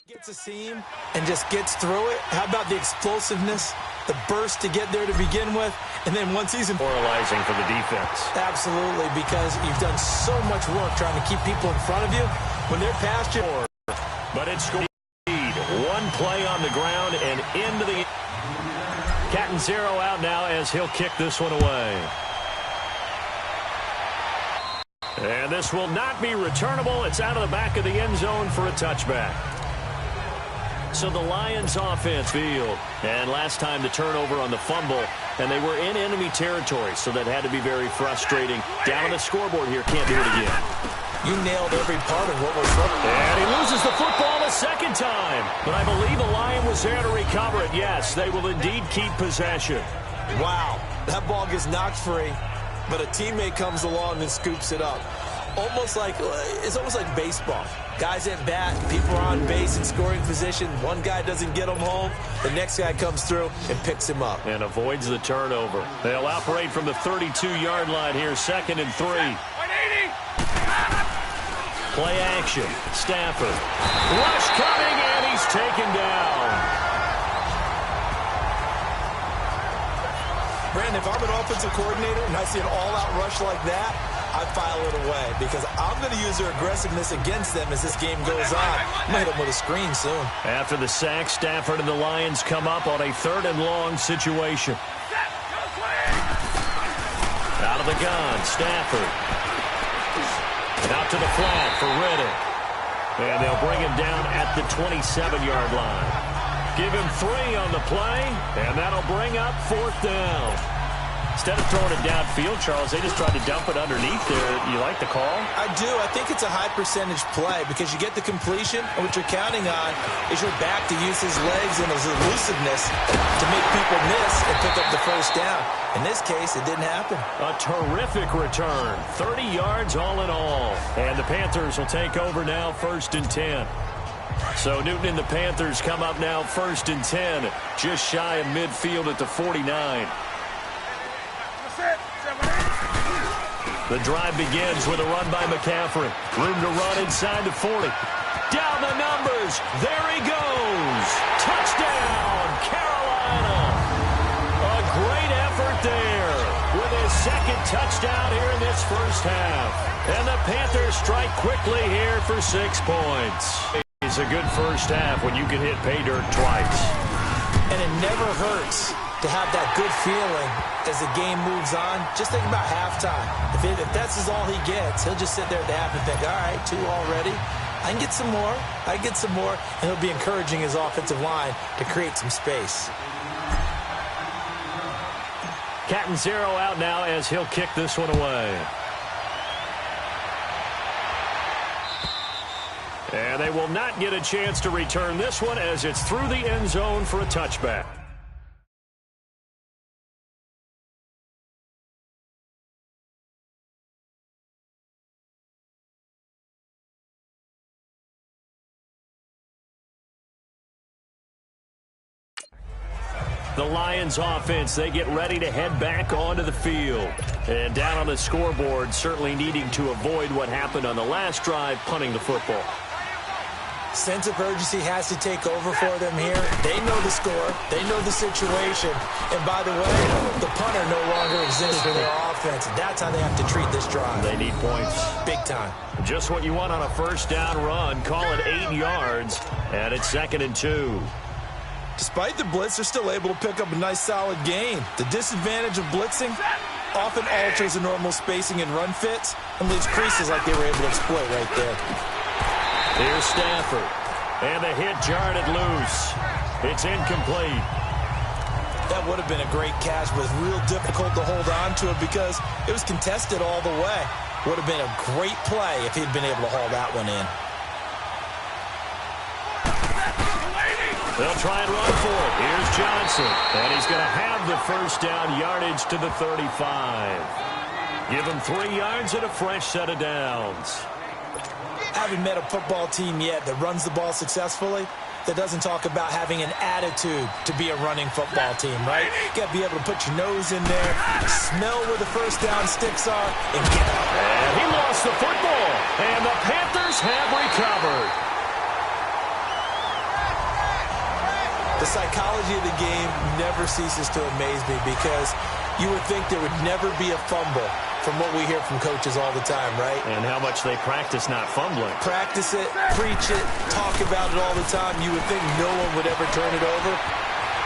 Gets a seam and just gets through it. How about the explosiveness, the burst to get there to begin with, and then once he's demoralizing for the defense. Absolutely, because you've done so much work trying to keep people in front of you. When they're past you. But it's scored. One play on the ground and into the cat and zero out now as he'll kick this one away. And this will not be returnable. It's out of the back of the end zone for a touchback. So the Lions offense field. And last time the turnover on the fumble, and they were in enemy territory, so that had to be very frustrating. Down on the scoreboard here, can't do it again. You nailed every part of what was wrong. And he loses the football a second time. But I believe the Lion was there to recover it. Yes, they will indeed keep possession. Wow, that ball gets knocked free, but a teammate comes along and scoops it up. It's almost like baseball. Guys at bat, people are on base in scoring position. One guy doesn't get him home. The next guy comes through and picks him up. And avoids the turnover. They'll operate from the 32-yard line here, 2nd and 3. 180. Play action. Stafford. Rush coming, and he's taken down. Brandon, if I'm an offensive coordinator and I see an all-out rush like that, I file it away because I'm going to use their aggressiveness against them as this game goes on. I'm going to hit them with a screen soon. After the sack, Stafford and the Lions come up on a 3rd and long situation. Out of the gun, Stafford. Out to the flat for Riddick. And they'll bring him down at the 27-yard line. Give him 3 on the play, and that'll bring up 4th down. Instead of throwing it downfield, Charles, they just tried to dump it underneath there. You like the call? I do. I think it's a high percentage play because you get the completion, and what you're counting on is your back to use his legs and his elusiveness to make people miss and pick up the 1st down. In this case, it didn't happen. A terrific return. 30 yards all in all. And the Panthers will take over now, 1st and 10. So Newton and the Panthers come up now 1st and 10, just shy of midfield at the 49. The drive begins with a run by McCaffrey. Room to run inside the 40. Down the numbers. There he goes. Touchdown, Carolina. A great effort there with his 2nd touchdown here in this 1st half. And the Panthers strike quickly here for 6 points. It's a good 1st half when you can hit pay dirt twice. And it never hurts to have that good feeling as the game moves on. Just think about halftime. If that's all he gets, he'll just sit there at the half and think, all right, 2 already. I can get some more. I can get some more. And he'll be encouraging his offensive line to create some space. Cat and zero out now as he'll kick this one away. And they will not get a chance to return this one as it's through the end zone for a touchback. The Lions offense, they get ready to head back onto the field. And down on the scoreboard, certainly needing to avoid what happened on the last drive, punting the football. Sense of urgency has to take over for them here. They know the score. They know the situation. And by the way, the punter no longer exists for their offense. That's how they have to treat this drive. They need points. Big time. Just what you want on a 1st down run. Call it 8 yards. And it's 2nd and 2. Despite the blitz, they're still able to pick up a nice, solid gain. The disadvantage of blitzing often alters the normal spacing and run fits and leaves creases like they were able to exploit right there. Here's Stafford. And the hit jarred it loose. It's incomplete. That would have been a great catch, but it's real difficult to hold on to it because it was contested all the way. Would have been a great play if he'd been able to haul that one in. They'll try and run for it. Here's Johnson. And he's going to have the 1st down yardage to the 35. Give him 3 yards and a fresh set of downs. I haven't met a football team yet that runs the ball successfully that doesn't talk about having an attitude to be a running football team, right? You got to be able to put your nose in there, smell where the 1st down sticks are, and get out. And he lost the football, and the Panthers have recovered. The psychology of the game never ceases to amaze me because you would think there would never be a fumble from what we hear from coaches all the time, right? And how much they practice not fumbling. Practice it, preach it, talk about it all the time. You would think no one would ever turn it over.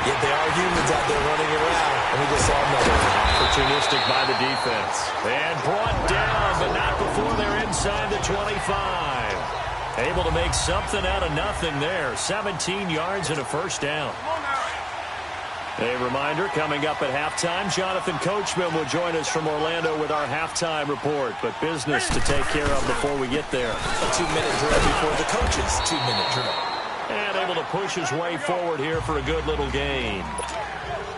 Yet there are humans out there running around, and we just saw another one. Opportunistic by the defense. And brought down, but not before they're inside the 25. Able to make something out of nothing there. 17 yards and a first down. A reminder, coming up at halftime, Jonathan Coachman will join us from Orlando with our halftime report. But business to take care of before we get there. A 2-minute drill before the coach's 2-minute drill. And able to push his way forward here for a good little gain.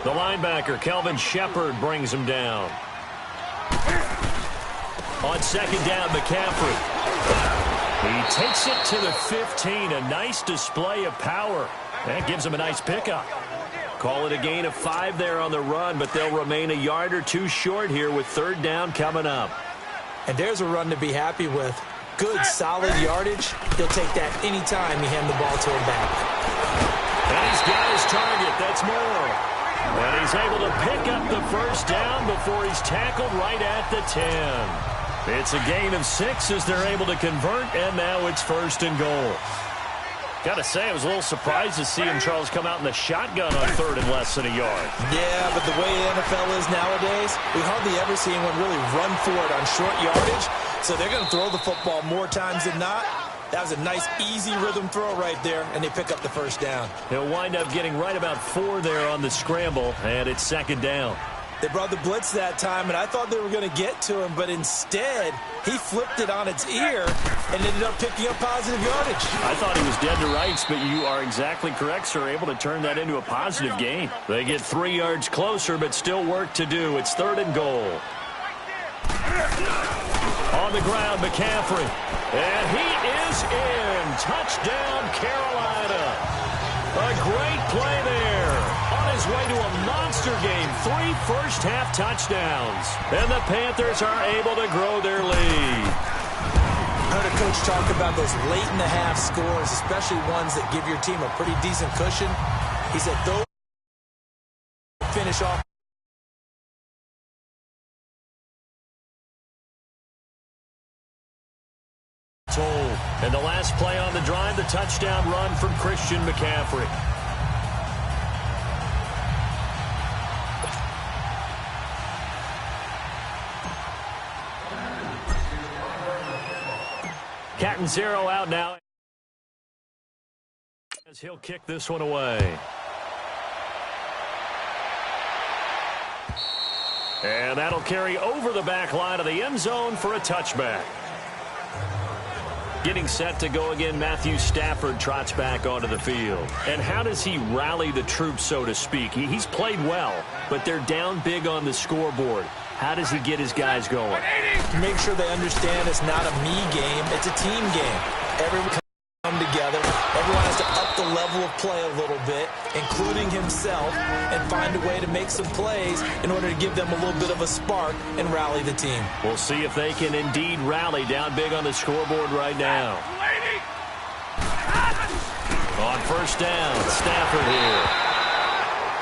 The linebacker, Kelvin Shepard, brings him down. On second down, McCaffrey. He takes it to the 15. A nice display of power. That gives him a nice pickup. Call it a gain of 5 there on the run, but they'll remain a yard or two short here with third down coming up. And there's a run to be happy with. Good, solid yardage. He'll take that anytime you hand the ball to him back. And he's got his target. That's more. And he's able to pick up the first down before he's tackled right at the 10. It's a gain of 6 as they're able to convert, and now it's first and goal. Got to say, I was a little surprised to see him, Charles, come out in the shotgun on third and less than a yard. Yeah, but the way the NFL is nowadays, we hardly ever see anyone really run for it on short yardage. So they're going to throw the football more times than not. That was a nice, easy rhythm throw right there, and they pick up the first down. He'll wind up getting right about 4 there on the scramble, and it's second down. They brought the blitz that time, and I thought they were going to get to him, but instead, he flipped it on its ear and ended up picking up positive yardage. I thought he was dead to rights, but you are exactly correct, sir. Able to turn that into a positive gain. They get 3 yards closer, but still work to do. It's third and goal. On the ground, McCaffrey. And he is in. Touchdown, Carolina. A great play there. On his way to a monster game. 3 first-half touchdowns. And the Panthers are able to grow their lead. I heard a coach talk about those late-in-the-half scores, especially ones that give your team a pretty decent cushion. He said those finish off. And the last play on the drive, the touchdown run from Christian McCaffrey. Cat and 0 out now. As he'll kick this one away. And that'll carry over the back line of the end zone for a touchback. Getting set to go again, Matthew Stafford trots back onto the field. And how does he rally the troops, so to speak? He's played well, but they're down big on the scoreboard. How does he get his guys going? Make sure they understand it's not a me game, it's a team game. Everyone come together. Everyone has to up the level of play a little bit, including himself, and find a way to make some plays in order to give them a little bit of a spark and rally the team. We'll see if they can indeed rally down big on the scoreboard right now. On first down, Stafford here.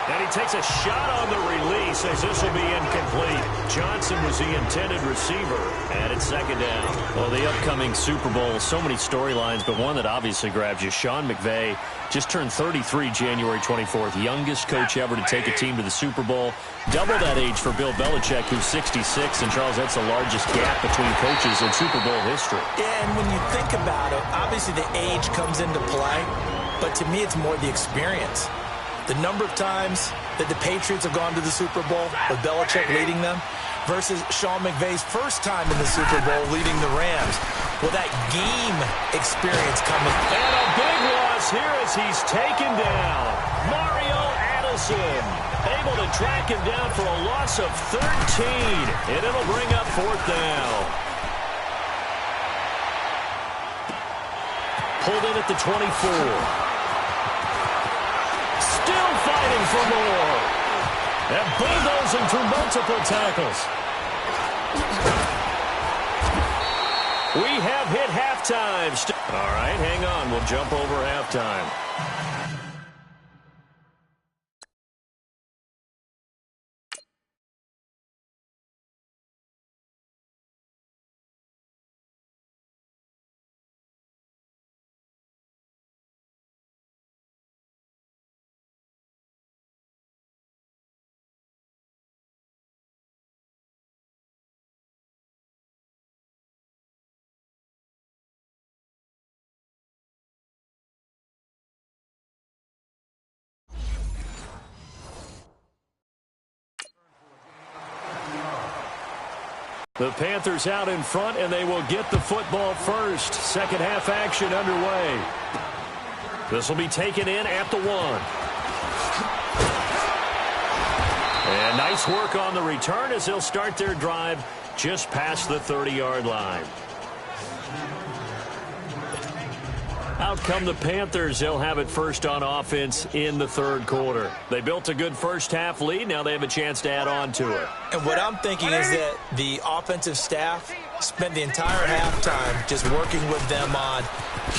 And he takes a shot on the release as this will be incomplete. Johnson was the intended receiver, and it's second down. Well, the upcoming Super Bowl, so many storylines, but one that obviously grabs you. Sean McVay just turned 33 January 24th, youngest coach ever to take a team to the Super Bowl. Double that age for Bill Belichick, who's 66. And, Charles, that's the largest gap between coaches in Super Bowl history. Yeah, and when you think about it, obviously the age comes into play, but to me it's more the experience. The number of times that the Patriots have gone to the Super Bowl with Belichick leading them versus Sean McVay's first time in the Super Bowl leading the Rams. Well, that game experience coming. And a big loss here as he's taken down. Mario Addison able to track him down for a loss of 13. And it'll bring up fourth down. Pulled in at the 24. Still fighting for more. And bulldozing through multiple tackles. We have hit halftime. All right, hang on. We'll jump over halftime. The Panthers out in front, and they will get the football first. Second half action underway. This will be taken in at the 1. And nice work on the return as they'll start their drive just past the 30-yard line. Out come the Panthers. They'll have it first on offense in the third quarter. They built a good first-half lead. Now they have a chance to add on to it. And what I'm thinking is that the offensive staff spent the entire halftime just working with them on,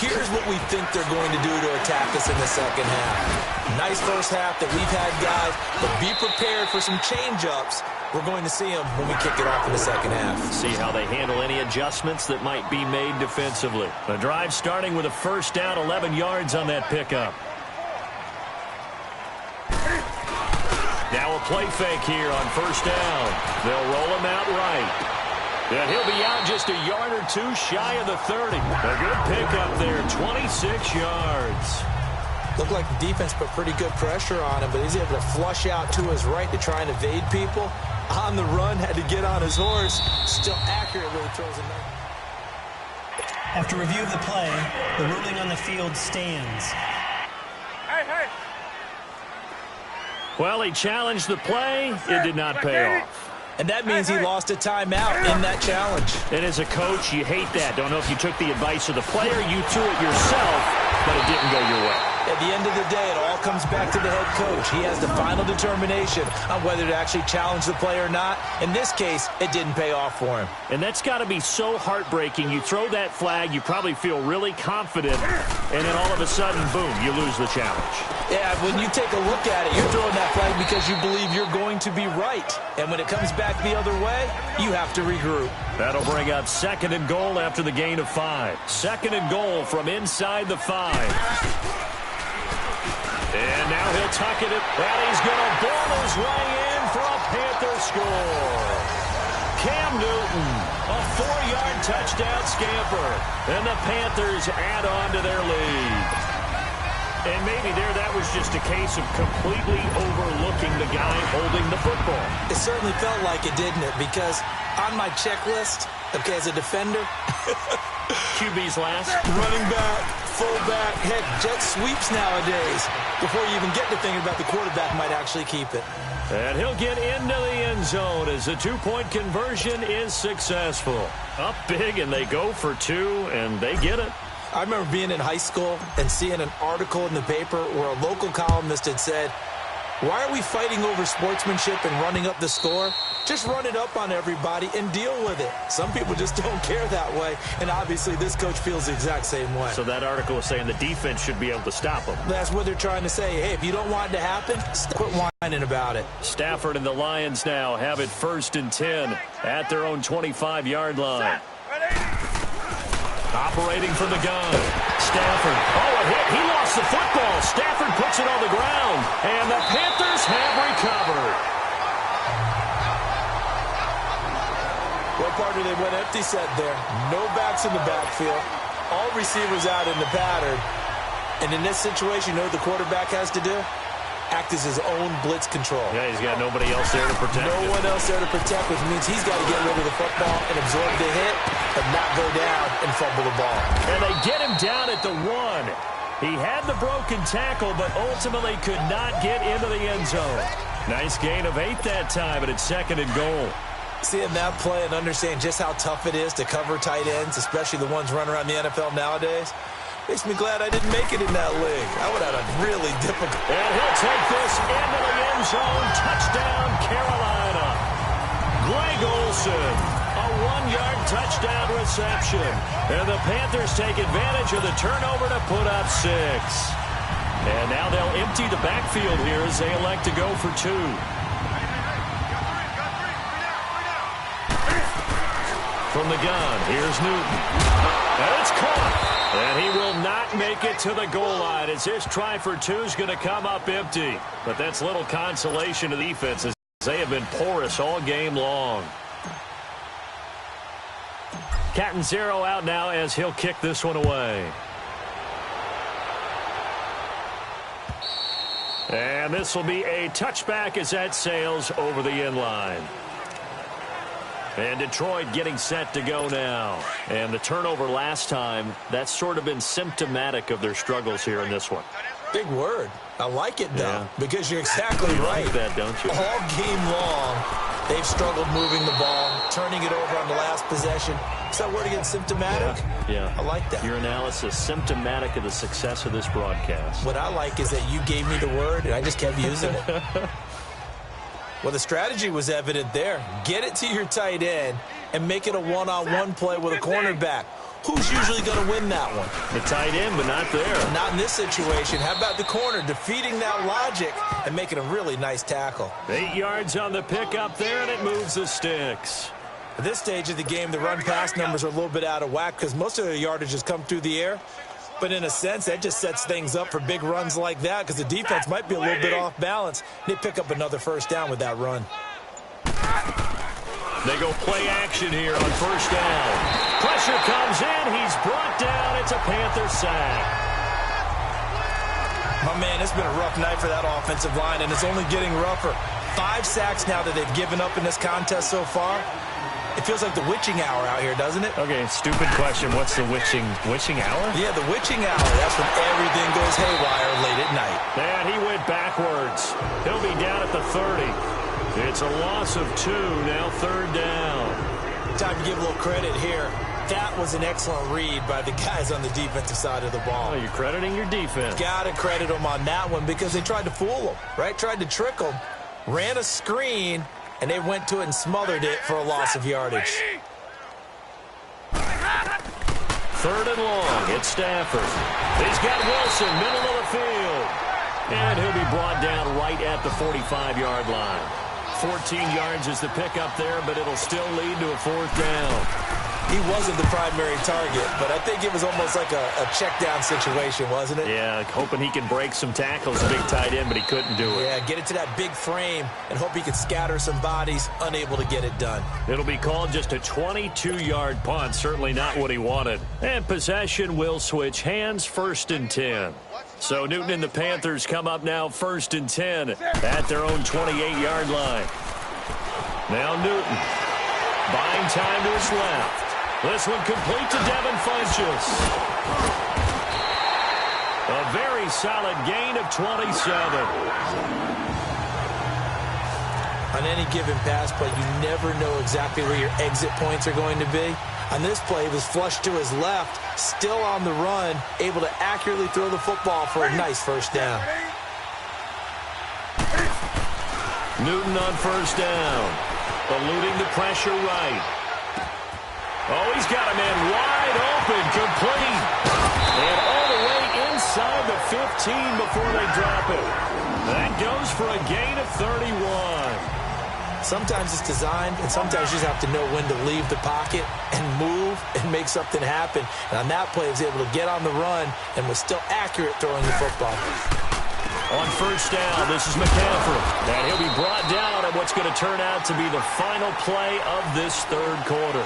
here's what we think they're going to do to attack us in the second half. Nice first half that we've had, guys, but be prepared for some change-ups. We're going to see them when we kick it off in the second half. See how they handle any adjustments that might be made defensively. The drive starting with a first down, 11 yards on that pickup. Now a play fake here on first down. They'll roll him out right. And he'll be out just a yard or two shy of the 30. A good pickup there, 26 yards. Looked like the defense put pretty good pressure on him, but he's able to flush out to his right to try and evade people. On the run, had to get on his horse. Still accurate when he throws it. After review of the play, the ruling on the field stands. Hey. Well, he challenged the play. It did not pay off. And that means he lost a timeout in that challenge. And as a coach, you hate that. Don't know if you took the advice of the player, you threw it yourself, but it didn't go your way. At the end of the day, it all comes back to the head coach. He has the final determination on whether to actually challenge the play or not. In this case, it didn't pay off for him. And that's got to be so heartbreaking. You throw that flag, you probably feel really confident, and then all of a sudden, boom, you lose the challenge. Yeah, when you take a look at it, you're throwing that flag because you believe you're going to be right. And when it comes back the other way, you have to regroup. That'll bring up second and goal after the gain of 5. Second and goal from inside the 5. And now he'll tuck it, and he's going to ball his way in for a Panther score. Cam Newton, a 4-yard touchdown scamper, and the Panthers add on to their lead. And maybe that was just a case of completely overlooking the guy holding the football. It certainly felt like it, didn't it? Because on my checklist, okay, as a defender, QB's last. Running back, fullback, heck, jet sweeps nowadays. Before you even get to thinking about the quarterback might actually keep it. And he'll get into the end zone as the two-point conversion is successful. Up big, and they go for 2, and they get it. I remember being in high school and seeing an article in the paper where a local columnist had said, why are we fighting over sportsmanship and running up the score? Just run it up on everybody and deal with it. Some people just don't care that way, and obviously this coach feels the exact same way. So that article is saying the defense should be able to stop them. That's what they're trying to say. Hey, if you don't want it to happen, quit whining about it. Stafford and the Lions now have it first and 10 at their own 25-yard line. Operating from the gun. Stafford. Oh, a hit. He lost the football. Stafford puts it on the ground. And the Panthers have recovered. What partner they went empty set there. No backs in the backfield. All receivers out in the pattern. And in this situation, you know what the quarterback has to do? Act as his own blitz control. Yeah, he's got nobody else there to protect him. No one else there to protect, which means he's got to get rid of the football and absorb the hit, but not go down and fumble the ball. And they get him down at the 1. He had the broken tackle, but ultimately could not get into the end zone. Nice gain of 8 that time, but it's second and goal. Seeing that play and understand just how tough it is to cover tight ends, especially the ones running around the NFL nowadays, makes me glad I didn't make it in that league. I would have had a really difficult... And he'll take this into the end zone. Touchdown, Carolina. Greg Olsen, a 1-yard touchdown reception. And the Panthers take advantage of the turnover to put up 6. And now they'll empty the backfield here as they elect to go for 2. From the gun, here's Newton. And it's caught. And he will not make it to the goal line as this try for 2 is going to come up empty. But that's little consolation to the defense as they have been porous all game long. Catanzaro out now as he'll kick this one away. And this will be a touchback as that sails over the end line. And Detroit getting set to go now. And the turnover last time, that's sort of been symptomatic of their struggles here in this one. Big word. I like it, though, Yeah. because you're exactly right. Like that, don't you? All game long, they've struggled moving the ball, turning it over on the last possession. Is that word again, symptomatic? Yeah. I like that. Your analysis, symptomatic of the success of this broadcast. What I like is that you gave me the word, and I just kept using it. Well, the strategy was evident there. Get it to your tight end and make it a one-on-one play with a cornerback. Who's usually going to win that one? The tight end, but not there. Not in this situation. How about the corner defeating that logic and making a really nice tackle? 8 yards on the pickup there, and it moves the sticks. At this stage of the game, the run-pass numbers are a little bit out of whack because most of the yardage has come through the air. But in a sense, that just sets things up for big runs like that because the defense might be a little bit off balance. They pick up another first down with that run. They go play action here on first down. Pressure comes in. He's brought down. It's a Panther sack. My man, it's been a rough night for that offensive line, and it's only getting rougher. 5 sacks now that they've given up in this contest so far. It feels like the witching hour out here, doesn't it? Okay, stupid question. What's the witching hour? Yeah, the witching hour. That's when everything goes haywire late at night. And he went backwards. He'll be down at the 30. It's a loss of 2, now third down. Time to give a little credit here. That was an excellent read by the guys on the defensive side of the ball. Oh, you're crediting your defense. Got to credit them on that one because they tried to fool them, right? Tried to trick them, ran a screen, and they went to it and smothered it for a loss of yardage. Third and long. It's Stafford. He's got Wilson, middle of the field. And he'll be brought down right at the 45-yard line. 14 yards is the pickup there, but it'll still lead to a fourth down. He wasn't the primary target, but I think it was almost like a check-down situation, wasn't it? Yeah, hoping he can break some tackles, a big tight end, but he couldn't do it. Yeah, get it to that big frame and hope he can scatter some bodies, unable to get it done. It'll be called just a 22-yard punt, certainly not what he wanted. And possession will switch hands, 1st and 10. So Newton and the Panthers come up now 1st and 10 at their own 28-yard line. Now Newton buying time to his left. This one complete to Devin Funchess. A very solid gain of 27. On any given pass play, you never know exactly where your exit points are going to be. On this play, it was flushed to his left, still on the run, able to accurately throw the football for a nice first down. Newton on first down, eluding the pressure right. Oh, he's got a man wide open, complete. And all the way inside the 15 before they drop it. That goes for a gain of 31. Sometimes it's designed, and sometimes you just have to know when to leave the pocket and move and make something happen. And on that play, he was able to get on the run and was still accurate throwing the football. On first down, this is McCaffrey. And he'll be brought down at what's going to turn out to be the final play of this third quarter.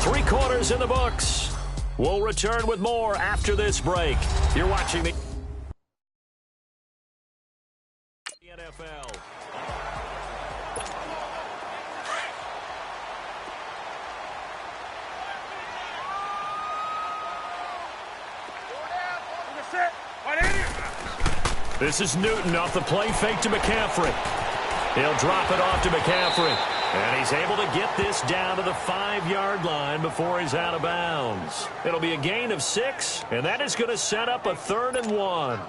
3 quarters in the books. We'll return with more after this break. You're watching the NFL. This is Newton off the play fake to McCaffrey. He'll drop it off to McCaffrey. And he's able to get this down to the 5-yard line before he's out of bounds. It'll be a gain of 6, and that is going to set up a 3rd and 1.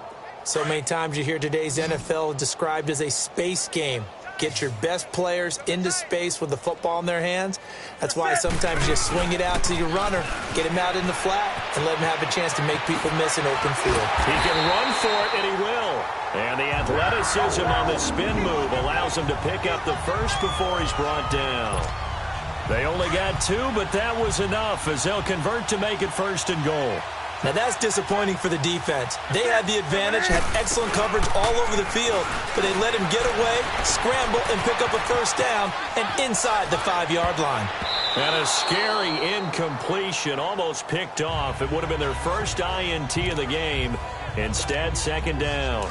So many times you hear today's NFL described as a space game. Get your best players into space with the football in their hands. That's why sometimes you just swing it out to your runner, get him out in the flat, and let him have a chance to make people miss an open field. He can run for it, and he will. And the athleticism on the spin move allows him to pick up the first before he's brought down. They only got 2, but that was enough as they'll convert to make it 1st and goal. Now that's disappointing for the defense. They had the advantage, had excellent coverage all over the field, but they let him get away, scramble, and pick up a first down, and inside the 5-yard line. And a scary incompletion, almost picked off. It would have been their first INT of the game. Instead, 2nd down.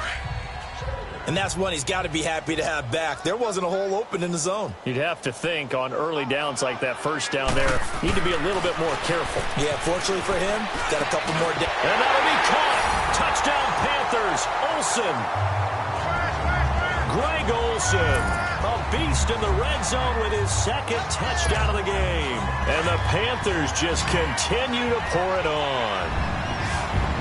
And that's one he's got to be happy to have back. There wasn't a hole open in the zone. You'd have to think on early downs like that first down there, need to be a little bit more careful. Yeah, fortunately for him, got a couple more down. And that'll be caught. Touchdown Panthers. Olsen. Greg Olsen, a beast in the red zone with his second touchdown of the game. And the Panthers just continue to pour it on.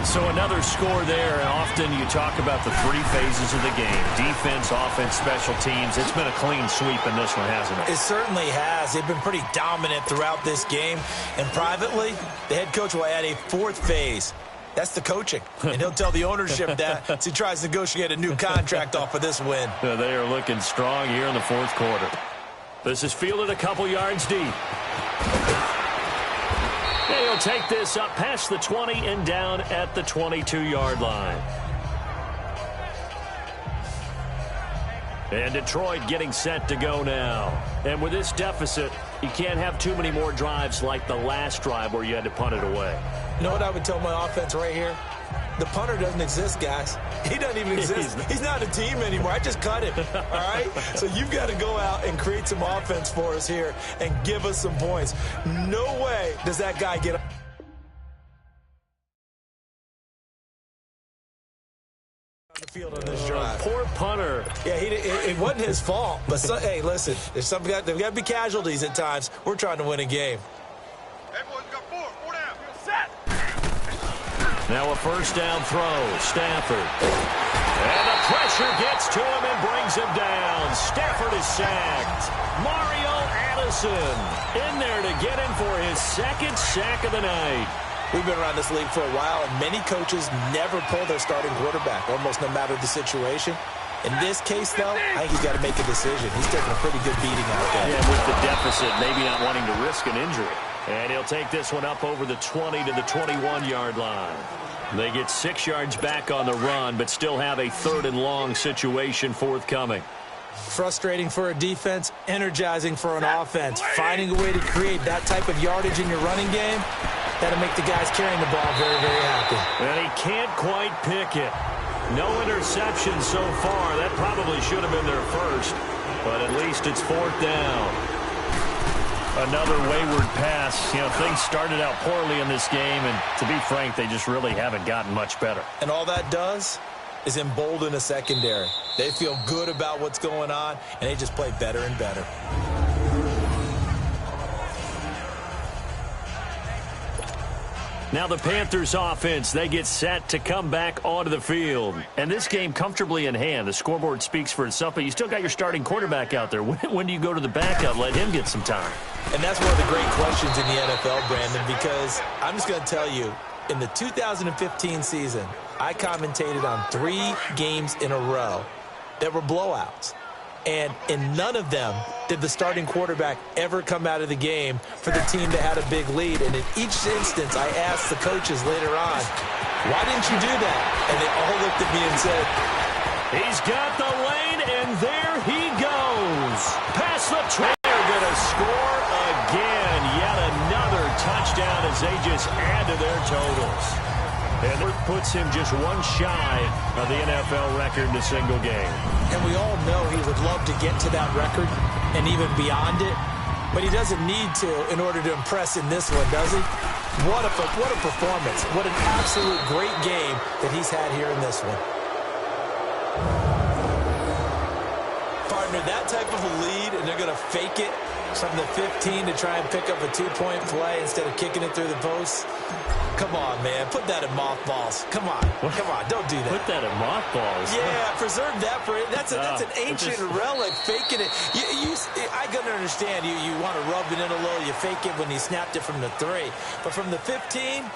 So another score there, and often you talk about the three phases of the game. Defense, offense, special teams. It's been a clean sweep in this one, hasn't it? It certainly has. They've been pretty dominant throughout this game. And privately, the head coach will add a fourth phase. That's the coaching. And he'll tell the ownership that as he tries to negotiate a new contract off of this win. They are looking strong here in the fourth quarter. This is fielded a couple yards deep. He'll take this up past the 20 and down at the 22-yard line. And Detroit getting set to go now. And with this deficit, you can't have too many more drives like the last drive where you had to punt it away. You know what I would tell my offense right here? The punter doesn't exist, guys. He doesn't even exist. He's not a team anymore. I just cut him, all right? So you've got to go out and create some offense for us here and give us some points. No way does that guy get on the field on this drive. Poor punter. Yeah, it wasn't his fault. But, hey, listen, there's got to be casualties at times. We're trying to win a game. Now a first down throw. Stafford. And the pressure gets to him and brings him down. Stafford is sacked. Mario Addison in there to get him for his second sack of the night. We've been around this league for a while, and many coaches never pull their starting quarterback, almost no matter the situation. In this case, though, I think he's got to make a decision. He's taking a pretty good beating out there. Yeah, with the deficit, maybe not wanting to risk an injury. And he'll take this one up over the 20 to the 21-yard line. They get 6 yards back on the run, but still have a third and long situation forthcoming. Frustrating for a defense, energizing for an offense. Finding a way to create that type of yardage in your running game, that'll make the guys carrying the ball very, very happy. And he can't quite pick it. No interception so far. That probably should have been their first, but at least it's fourth down. Another wayward pass. You know, things started out poorly in this game, and to be frank, they just really haven't gotten much better. And all that does is embolden a secondary. They feel good about what's going on, and they just play better and better. Now the Panthers offense, they get set to come back onto the field. And this game comfortably in hand. The scoreboard speaks for itself, but you still got your starting quarterback out there. When do you go to the backup, let him get some time? And that's one of the great questions in the NFL, Brandon, because I'm just going to tell you, in the 2015 season, I commentated on 3 games in a row that were blowouts. And in none of them did the starting quarterback ever come out of the game for the team that had a big lead. And in each instance, I asked the coaches later on, why didn't you do that? And they all looked at me and said, he's got the lane, and there he goes. Past the track. They're going to score again. Yet another touchdown as they just add to their totals. And it puts him just one shy of the NFL record in a single game. And we all know he would love to get to that record and even beyond it, but he doesn't need to in order to impress in this one, does he? What a performance. What an absolute great game that he's had here in this one. Partner, that type of a lead, and they're going to fake it from the 15 to try and pick up a 2-point play instead of kicking it through the post. Come on, man. Put that in mothballs. Come on. Come on. Don't do that. Put that in mothballs. Yeah, preserve that for it. That's an ancient relic, faking it. I can understand you want to rub it in a little. You fake it when you snapped it from the 3. But from the 15,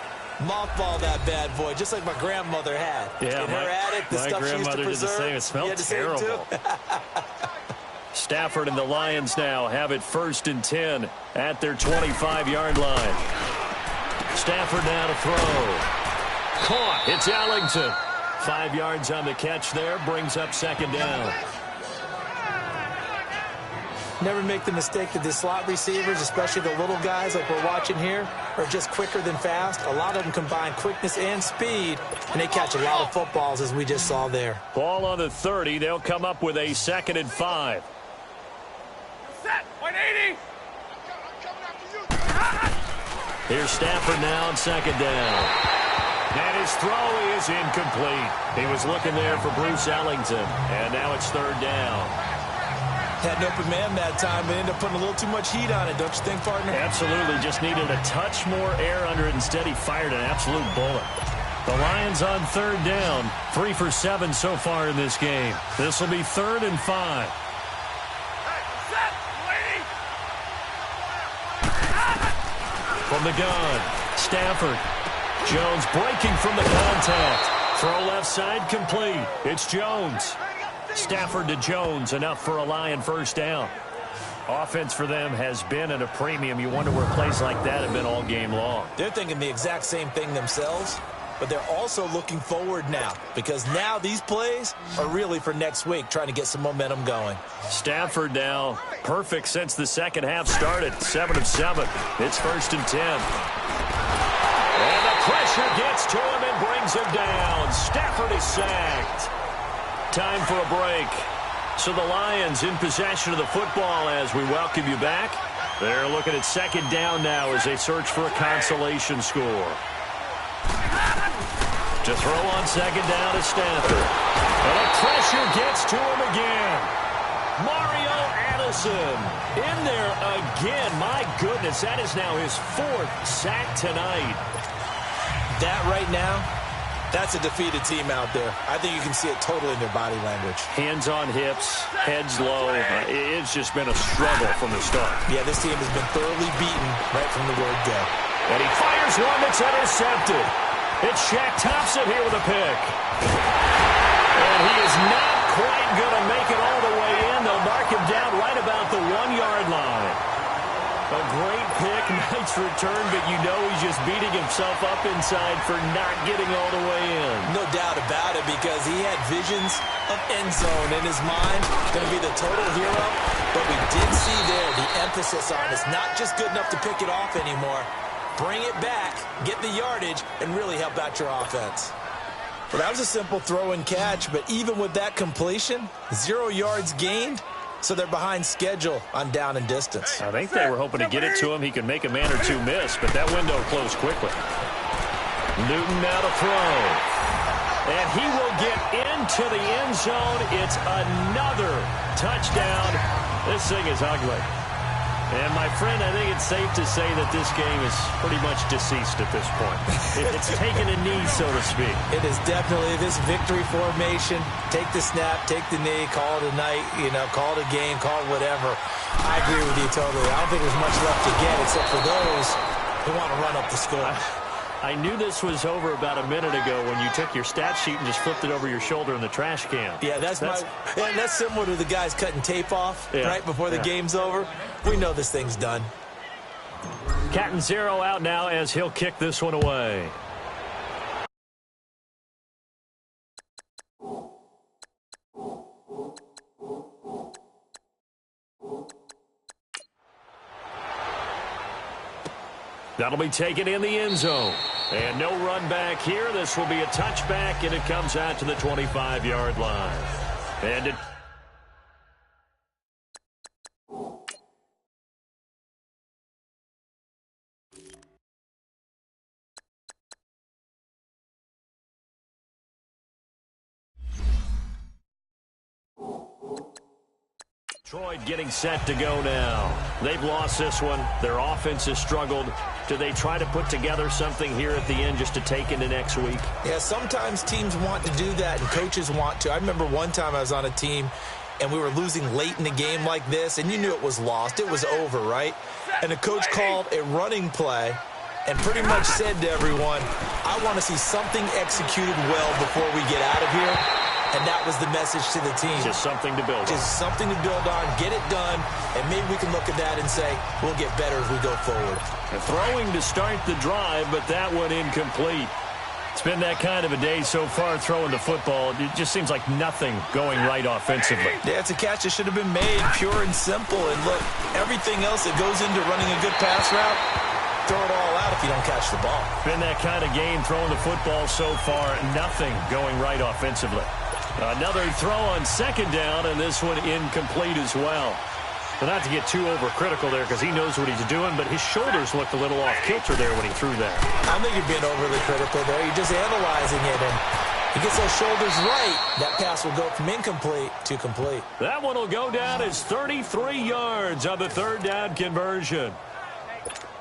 mothball that bad boy, just like my grandmother had. Yeah, in her attic, the stuff she used to preserve. Did the same. It smelled terrible. Stafford and the Lions now have it 1st and 10 at their 25-yard line. Stafford now to throw. Caught. It's Ellington. 5 yards on the catch there. Brings up 2nd down. Never make the mistake that the slot receivers, especially the little guys like we're watching here, are just quicker than fast. A lot of them combine quickness and speed, and they catch a lot of footballs, as we just saw there. Ball on the 30. They'll come up with a 2nd and 5. Set. 180. Here's Stafford now on 2nd down. And his throw is incomplete. He was looking there for Bruce Ellington, and now it's 3rd down. Had an open man that time, but ended up putting a little too much heat on it, don't you think, partner? Absolutely. Just needed a touch more air under it. Instead, he fired an absolute bullet. The Lions on 3rd down. 3 for 7 so far in this game. This will be 3rd and 5. Set. Waiting. From the gun, Stafford. Jones breaking from the contact. Throw left side complete. It's Jones. Stafford to Jones, enough for a Lion 1st down. Offense for them has been at a premium. You wonder where plays like that have been all game long. They're thinking the exact same thing themselves, but they're also looking forward now, because now these plays are really for next week, trying to get some momentum going. Stafford now perfect since the 2nd half started. 7 of 7. It's 1st and 10. And the pressure gets to him and brings him down. Stafford is sacked. Time for a break. So the Lions in possession of the football as we welcome you back. They're looking at 2nd down now as they search for a consolation score. To throw on 2nd down is Stafford. And the pressure gets to him again. Mario Addison in there again. My goodness, that is now his 4th sack tonight. That right now, that's a defeated team out there. I think you can see it totally in their body language. Hands on hips, heads low. It's just been a struggle from the start. Yeah, this team has been thoroughly beaten right from the word go. And he fires one that's intercepted. It's Shaq Thompson here with a pick. And he is not quite going to make it all the way in. They'll mark him down right about the 1-yard line. A great pick, nice return, but you know he's just beating himself up inside for not getting all the way in. No doubt about it, because he had visions of end zone in his mind. Going to be the total hero, but we did see there the emphasis on it's not just good enough to pick it off anymore. Bring it back, get the yardage, and really help out your offense. Well, that was a simple throw and catch, but even with that completion, 0 yards gained. So they're behind schedule on down and distance. I think they were hoping to get it to him. He could make a man or two miss, but that window closed quickly. Newton now to throw. And he will get into the end zone. It's another touchdown. This thing is ugly. And, my friend, I think it's safe to say that this game is pretty much deceased at this point. It's taken a knee, so to speak. It is definitely this victory formation. Take the snap, take the knee, call it a night, call it a game, call it whatever. I agree with you totally. I don't think there's much left to get except for those who want to run up the score. I knew this was over about a minute ago when you took your stat sheet and just flipped it over your shoulder in the trash can. Yeah, that's similar to the guys cutting tape off right before the game's over. We know this thing's done. Captain Zero out now as he'll kick this one away. That'll be taken in the end zone. And no run back here. This will be a touchback, and it comes out to the 25-yard line. And it... Detroit getting set to go now. They've lost this one. Their offense has struggled. Do they try to put together something here at the end just to take into next week? Yeah, sometimes teams want to do that, and coaches want to. I remember one time I was on a team, and we were losing late in the game like this, and you knew it was lost. It was over, right? And the coach called a running play and pretty much said to everyone, I want to see something executed well before we get out of here. And that was the message to the team. Just something to build on. Just something to build on, get it done, and maybe we can look at that and say, we'll get better as we go forward. Throwing to start the drive, but that one incomplete. It's been that kind of a day so far throwing the football. It just seems like nothing going right offensively. Yeah, it's a catch that should have been made, pure and simple. And look, everything else that goes into running a good pass route, throw it all out if you don't catch the ball. Been that kind of game throwing the football so far, nothing going right offensively. Another throw on second down, and this one incomplete as well. But not to get too overcritical there because he knows what he's doing, but his shoulders looked a little off kilter there when he threw that. I think you're being overly critical there. You're just analyzing it, and he gets those shoulders right. That pass will go from incomplete to complete. That one will go down as 33 yards on the third down conversion.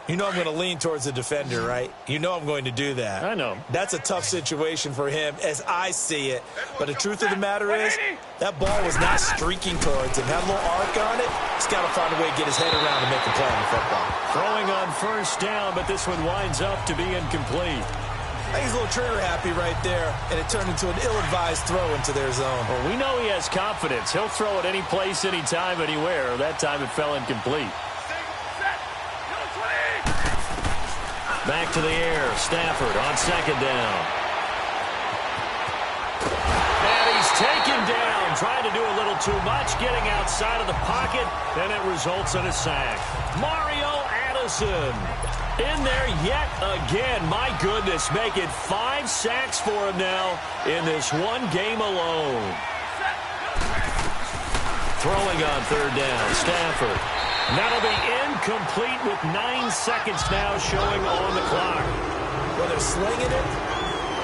You know I'm going to lean towards the defender, right? You know I'm going to do that. I know. That's a tough situation for him as I see it. But the truth of the matter is, that ball was not streaking towards him. Had a little arc on it. He's got to find a way to get his head around and make a play on the football. Throwing on first down, but this one winds up to be incomplete. I think he's a little trigger happy right there, and it turned into an ill-advised throw into their zone. Well, we know he has confidence. He'll throw it any place, anytime, anywhere. That time it fell incomplete. Back to the air. Stafford on second down. And he's taken down. Trying to do a little too much. Getting outside of the pocket. And it results in a sack. Mario Addison in there yet again. My goodness. Making 5 sacks for him now in this one game alone. Throwing on third down. Stafford. That'll be incomplete with 9 seconds now showing on the clock. Well, they're slinging it,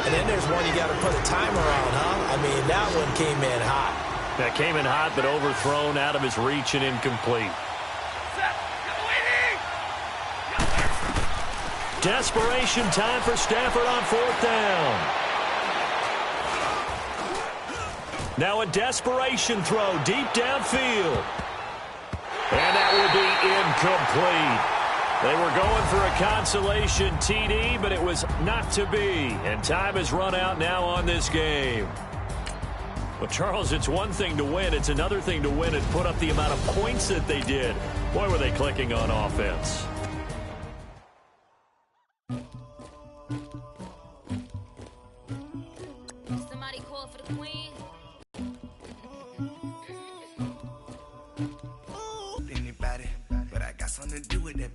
and then there's one you got to put a timer on, huh? I mean, that one came in hot. That came in hot, but overthrown out of his reach and incomplete. Desperation time for Stafford on fourth down. Now a desperation throw deep downfield. And that will be incomplete. They were going for a consolation TD, but it was not to be. And time has run out now on this game. Well, Charles, it's one thing to win. It's another thing to win and put up the amount of points that they did. Boy, were they clicking on offense. Somebody call for the queen. Something to do with that.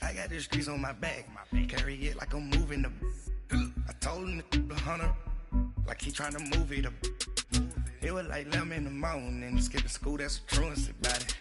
I got the streets on my back. Carry it like I'm moving the. I told him to 100, like he trying to move it up. It was like 11 in the morning, skipping school, that's a truancy about it.